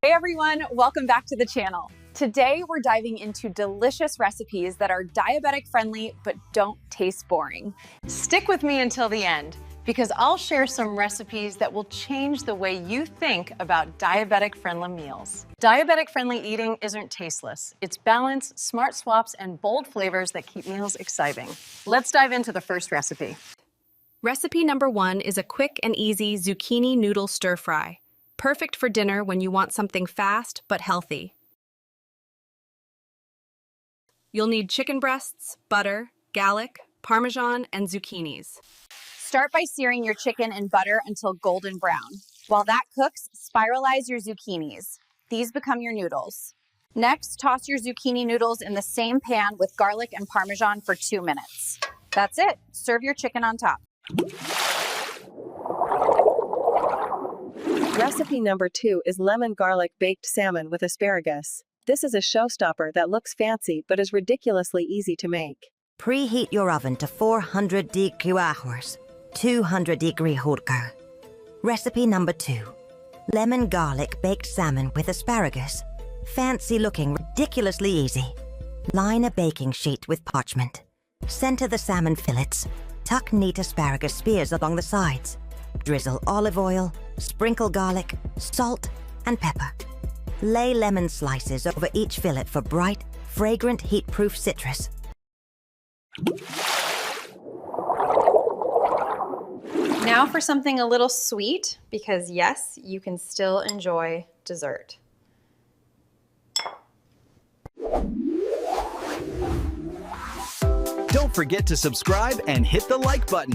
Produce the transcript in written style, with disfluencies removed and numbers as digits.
Hey everyone, welcome back to the channel. Today we're diving into delicious recipes that are diabetic friendly but don't taste boring. Stick with me until the end because I'll share some recipes that will change the way you think about diabetic friendly meals. Diabetic friendly eating isn't tasteless. It's balance, smart swaps, and bold flavors that keep meals exciting. Let's dive into the first recipe. Recipe number 1 is a quick and easy zucchini noodle stir fry. Perfect for dinner when you want something fast but healthy. You'll need chicken breasts, butter, garlic, parmesan, and zucchinis. Start by searing your chicken in butter until golden brown. While that cooks, spiralize your zucchinis. These become your noodles. Next, toss your zucchini noodles in the same pan with garlic and parmesan for 2 minutes. That's it. Serve your chicken on top. Recipe number 2 is lemon garlic baked salmon with asparagus. This is a showstopper that looks fancy but is ridiculously easy to make. Preheat your oven to 400 degree hours, 200 degree hot go. Recipe number 2. Lemon garlic baked salmon with asparagus. Fancy looking, ridiculously easy. Line a baking sheet with parchment. Center the salmon fillets. Tuck neat asparagus spears along the sides. Drizzle olive oil, sprinkle garlic, salt, and pepper. Lay lemon slices over each fillet for bright, fragrant, heat-proof citrus. Now for something a little sweet, because yes, you can still enjoy dessert. Don't forget to subscribe and hit the like button.